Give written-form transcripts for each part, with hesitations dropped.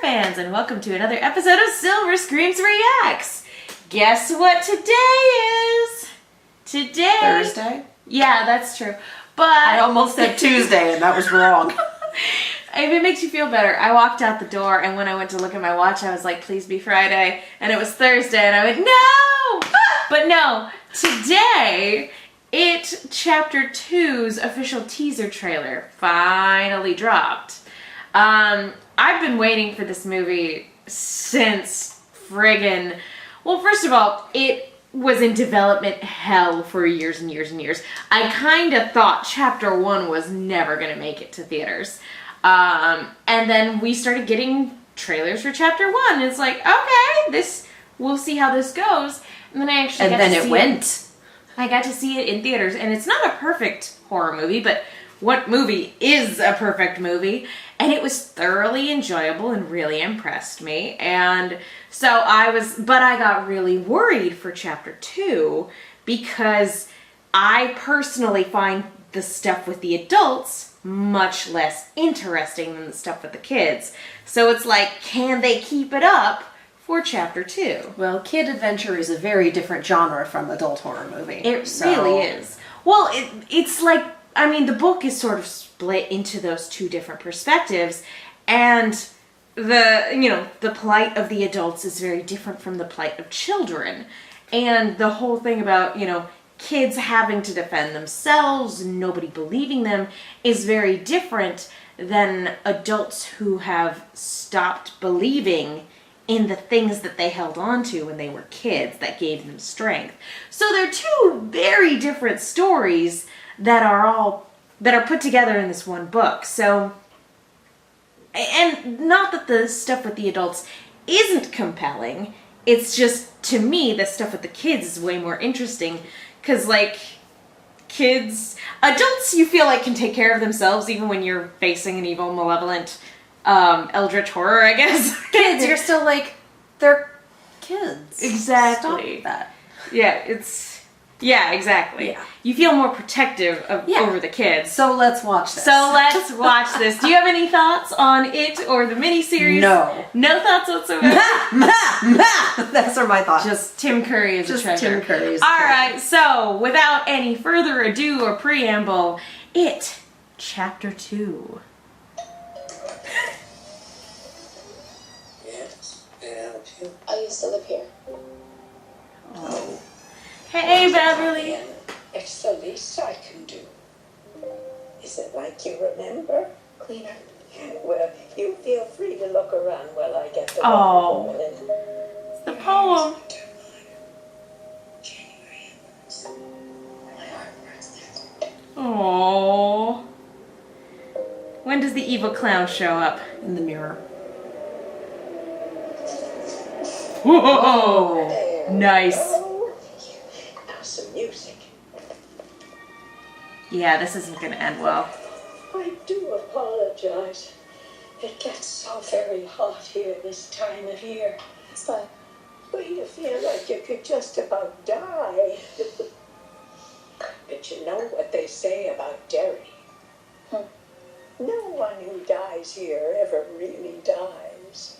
fans, and welcome to another episode of Silver Screams Reacts. Guess what today is? Today... Thursday? Yeah, that's true. But... I almost said Tuesday and that was wrong. If it makes you feel better, I walked out the door and when I went to look at my watch, I was like, please be Friday. And it was Thursday and I went, no! But no, today, Chapter 2's official teaser trailer finally dropped. I've been waiting for this movie since friggin'... Well, first of all, it was in development hell for years and years and years. I kind of thought Chapter 1 was never going to make it to theaters. And then we started getting trailers for Chapter 1. And it's like, okay, we'll see how this goes. And then I actually I got to see it in theaters. And it's not a perfect horror movie, but what movie is a perfect movie? And it was thoroughly enjoyable and really impressed me. And so but I got really worried for Chapter 2 because I personally find the stuff with the adults much less interesting than the stuff with the kids. So it's like, can they keep it up for Chapter 2? Well, kid adventure is a very different genre from adult horror movie. It really is. Well, it's like, I mean, the book is sort of split into those two different perspectives, and the plight of the adults is very different from the plight of children. And the whole thing about, kids having to defend themselves, nobody believing them, is very different than adults who have stopped believing in the things that they held on to when they were kids that gave them strength. So they're two very different stories that are put together in this one book. So, and not that the stuff with the adults isn't compelling, it's just, to me, the stuff with the kids is way more interesting, because, like, adults you feel like can take care of themselves even when you're facing an evil, malevolent, eldritch horror, I guess. Kids, you're still like, they're kids. Exactly. Stop that. Yeah, exactly. Yeah. You feel more protective over the kids. So let's watch this. Do you have any thoughts on it or the miniseries? No. No thoughts whatsoever? Those are my thoughts. Just Tim Curry is a treasure. Tim Curry is a treasure. Alright, so without any further ado or preamble, Chapter 2. Yes, may I help you? I used to live here. Oh. Hey, Beverly. It's the least I can do. Is it like you remember? Cleaner. Well, you feel free to look around while I get the Oh. It's the poem. Oh. When does the evil clown show up? In the mirror. Whoa! Nice. Now some music. Yeah, this isn't gonna end well. I do apologize. It gets so very hot here this time of year. It's fine. But you feel like you could just about die. But you know what they say about Derry? No one who dies here ever really dies.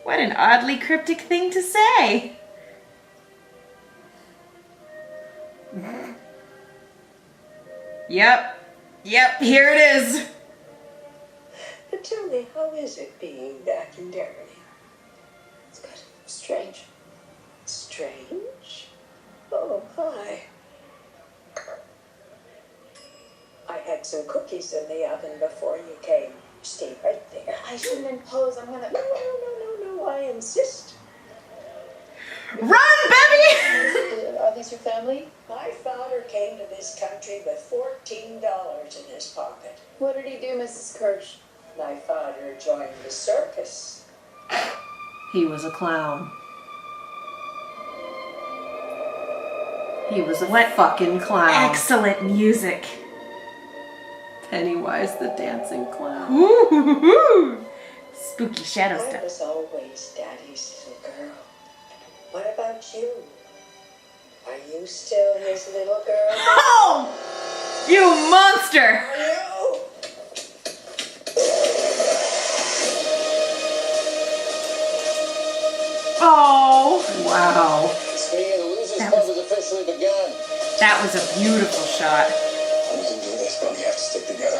What an oddly cryptic thing to say. Yep, here it is. But tell me, how is it being back in Derry? It's good. Strange. Strange? Oh, my. I had some cookies in the oven before you came. Stay right there. I shouldn't impose. I'm gonna... No, I insist. Run, Bevy! Are these your family? My father came to this country with $14 in his pocket. What did he do, Mrs. Kirsch? My father joined the circus. He was a clown. He was a fucking clown. Excellent music. Pennywise the dancing clown. Ooh, spooky shadow I stuff. was always Daddy's little girl. What about you? Are you still his little girl? Oh! You monster! Are you? Wow. It's me, and the losers club has officially begun. That was a beautiful shot. We can do this, but we have to stick together.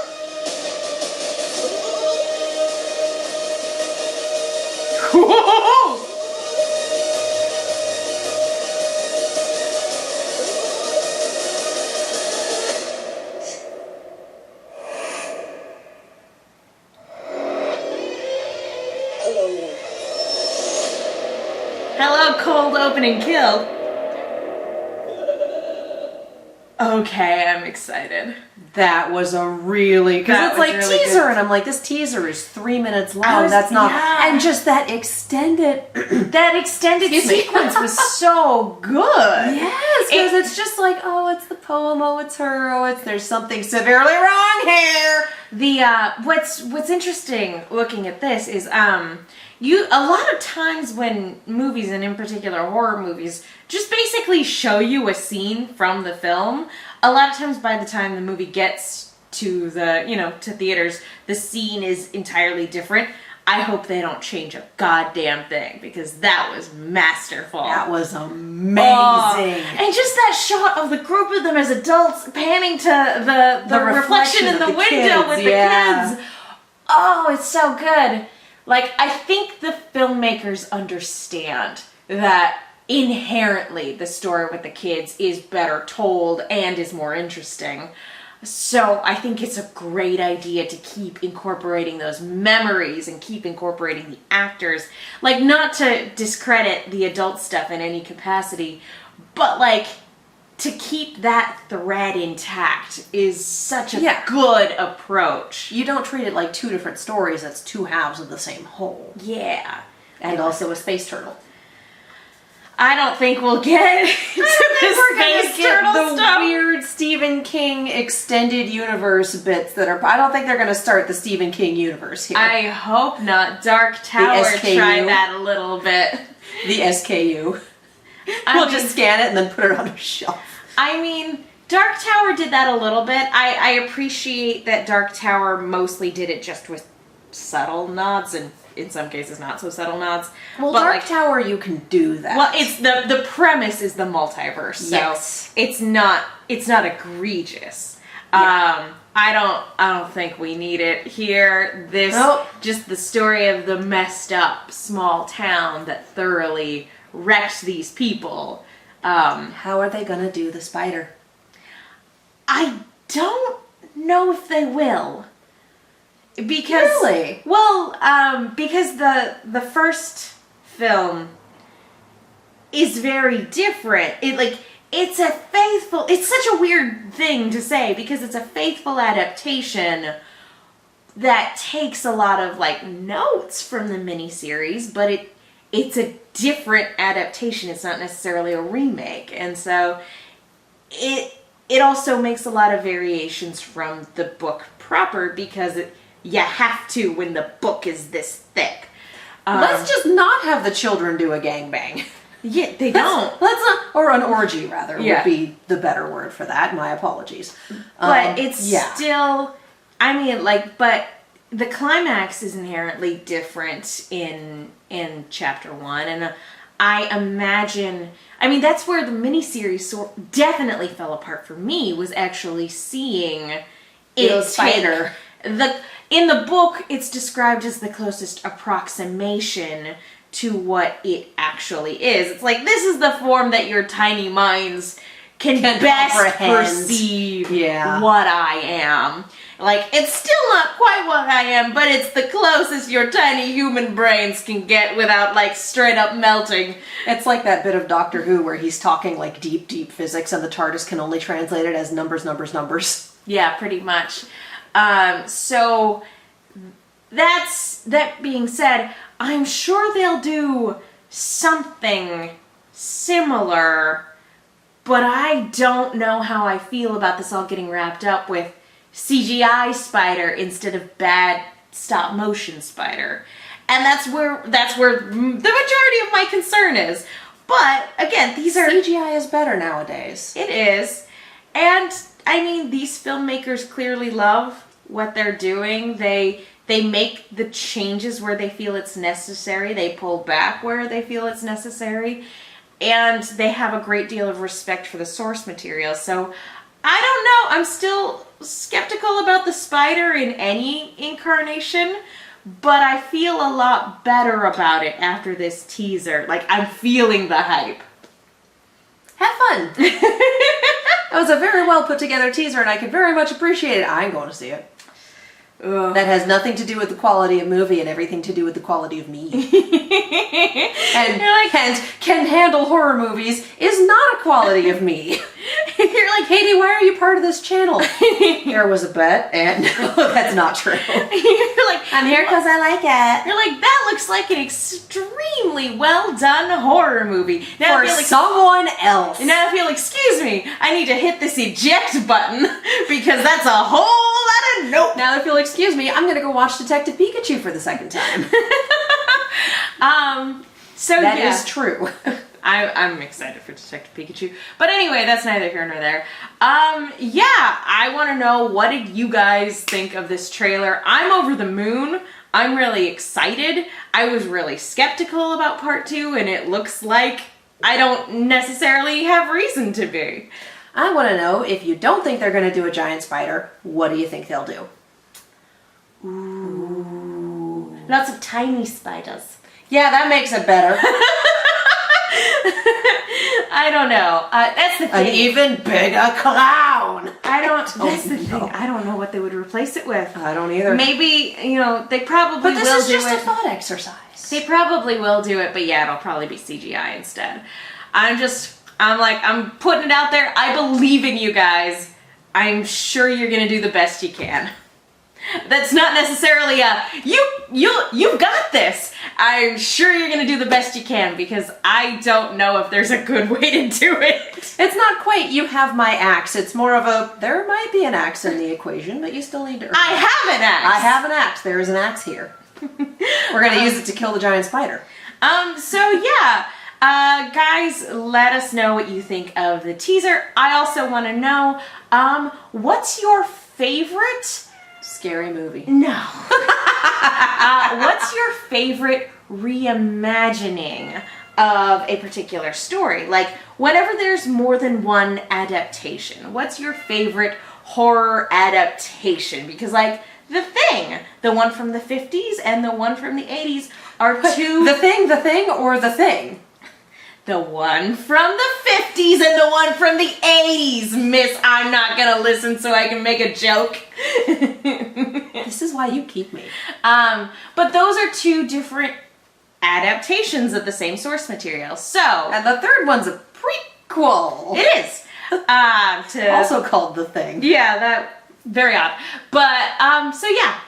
Hello. Hello, cold opening kill. Okay, I'm excited. That was a really, because That it's was like really teaser, good. and I'm like, this teaser is 3 minutes long. I was- That's not, yeah. and just that extended That extended sequence was so good. Yes, because it's just like, oh, it's the poem, oh, it's her, oh, it's there's something severely wrong here. The what's interesting looking at this is you a lot of times when movies, and in particular horror movies, just basically show you a scene from the film. A lot of times by the time the movie gets to to theaters, the scene is entirely different. I hope they don't change a goddamn thing, because that was masterful. That was amazing. Oh, and just that shot of the group of them as adults panning to the reflection in of the the window kids, with yeah. the kids. Oh, it's so good. Like, I think the filmmakers understand that inherently the story with the kids is better told and is more interesting. So I think it's a great idea to keep incorporating those memories and keep incorporating the actors. Like, not to discredit the adult stuff in any capacity, but like, to keep that thread intact is such a Yeah. good approach. You don't treat it like two different stories, that's two halves of the same whole. Yeah. And also a space turtle. I don't think we'll get into the space turtle the stuff. weird Stephen King extended universe bits that are. I don't think they're going to start the Stephen King universe here. I hope not. Dark Tower SKU. tried that a little bit. The SKU. I We'll mean- just scan it and then put it on a shelf. I mean, Dark Tower did that a little bit. I appreciate that Dark Tower mostly did it just with subtle nods, and in some cases not so subtle nods. Well, but Dark Tower, you can do that. well, it's the premise is the multiverse, so Yes. it's not egregious. Yeah. I don't think we need it here. This Nope. just the story of the messed up small town that thoroughly wrecked these people. How are they going to do the spider? I don't know if they will. Because Really? well, because the first film is very different. It's such a weird thing to say, because it's a faithful adaptation that takes a lot of like notes from the miniseries, but it's a different adaptation. It's not necessarily a remake. And so it also makes a lot of variations from the book proper, because you have to when the book is this thick. Let's just not have the children do a gangbang. Yeah, they don't. Let's not, or an orgy rather, Yeah. would be the better word for that. My apologies. But it's yeah. still, I mean, like, but the climax is inherently different in chapter 1, and I imagine, I mean, that's where the miniseries definitely fell apart for me, was actually seeing it spider. In the book, it's described as the closest approximation to what it actually is. It's like, this is the form that your tiny minds can best comprehend. perceive Yeah. what I am. Like, it's still not quite what I am, but it's the closest your tiny human brains can get without, like, straight up melting. It's like that bit of Doctor Who where he's talking like deep, deep physics, and the TARDIS can only translate it as numbers, numbers, numbers. Yeah, pretty much. So that being said, I'm sure they'll do something similar, but I don't know how I feel about this all getting wrapped up with CGI spider instead of bad stop motion spider. And that's where the majority of my concern is. But again, these are CGI is better nowadays. It is. And I mean, these filmmakers clearly love what they're doing. They make the changes where they feel it's necessary. They pull back where they feel it's necessary. and they have a great deal of respect for the source material. So I don't know. I'm still skeptical about the spider in any incarnation, but I feel a lot better about it after this teaser. Like, I'm feeling the hype. Have fun. That was a very well put together teaser, and I could very much appreciate it. I'm going to see it. Ugh. That has nothing to do with the quality of movie and everything to do with the quality of me. And can handle horror movies is not a quality of me. You're like, Katie, why are you part of this channel? There was a bet, and no, that's not true. You're like, I'm here because I like it. you're like, that looks like an extremely well done horror movie. Now For I feel like someone else. Now I feel, excuse me, I need to hit this eject button because that's a whole lot of nope. Now if you'll excuse me, I'm going to go watch Detective Pikachu for the second time. So That yeah. is true. I'm excited for Detective Pikachu. But anyway, that's neither here nor there. Yeah, I want to know, what did you guys think of this trailer? I'm over the moon. I'm really excited. I was really skeptical about part 2, and it looks like I don't necessarily have reason to be. I want to know, if you don't think they're going to do a giant spider, what do you think they'll do? Ooh. Lots of tiny spiders. Yeah, that makes it better. I don't know. That's the An thing. even bigger clown. That's the know. thing. I don't know what they would replace it with. I don't either. Maybe, they probably But this will is do just it. a thought exercise. They probably will do it, but yeah, it'll probably be CGI instead. I'm putting it out there. I believe in you guys. I'm sure you're gonna do the best you can. That's not necessarily you've got this. I'm sure you're gonna do the best you can, because I don't know if there's a good way to do it. It's not quite, you have my axe. It's more of a, there might be an axe in the equation, but you still need to earn I it. have an axe. I have an axe. There is an axe here. We're going to use it to kill the giant spider. So yeah, guys, let us know what you think of the teaser. I also want to know, what's your favorite? Scary movie. No. What's your favorite reimagining of a particular story? Like, whenever there's more than one adaptation, what's your favorite horror adaptation? Because, like, The Thing, the one from the 50s and the one from the 80s are two... The thing, or the thing? The one from the 50s and the one from the 80s, miss. I'm not gonna listen so I can make a joke. This is why you keep me. But those are two different adaptations of the same source material. So... And the third one's a prequel. It is. Also called The Thing. Yeah, that... Very odd. But, so yeah.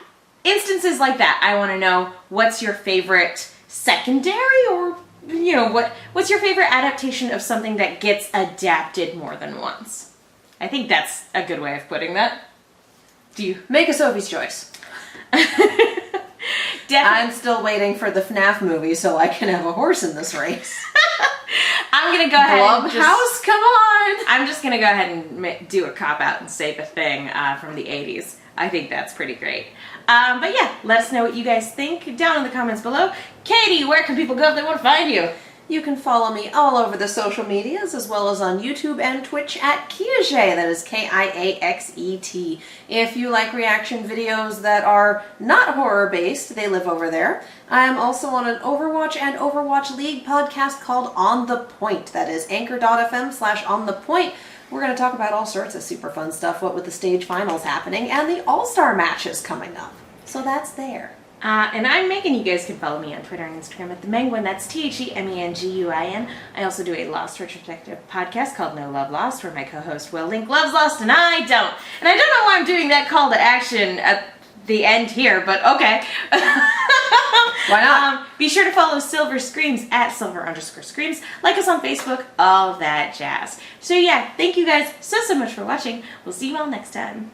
Instances like that. I want to know, what's your favorite secondary, or... what's your favorite adaptation of something that gets adapted more than once? I think that's a good way of putting that. Do you? Make a Sophie's Choice. I'm still waiting for the FNAF movie so I can have a horse in this race. I'm going to go ahead and Blumhouse, come on! I'm just going to go ahead and do a cop-out and say The Thing from the 80s. I think that's pretty great. But yeah, let us know what you guys think down in the comments below. Katie, where can people go if they want to find you? You can follow me all over the social medias, as well as on YouTube and Twitch at Kiaxet. That is Kiaxet. If you like reaction videos that are not horror-based, they live over there. I am also on an Overwatch and Overwatch League podcast called On The Point. That is anchor.fm/onthepoint. We're going to talk about all sorts of super fun stuff, what with the stage finals happening and the All-Star matches coming up. So that's there. And I'm Megan. You guys can follow me on Twitter and Instagram at TheMenguin. That's TheMenguin. I also do a Lost Retrospective podcast called No Love Lost, where my co-host Will Link loves Lost and I don't. And I don't know why I'm doing that call to action at the end here, but okay. Why not? Be sure to follow Silver Screams at Silver_Screams. Like us on Facebook, all that jazz. So yeah, thank you guys so much for watching. We'll see you all next time.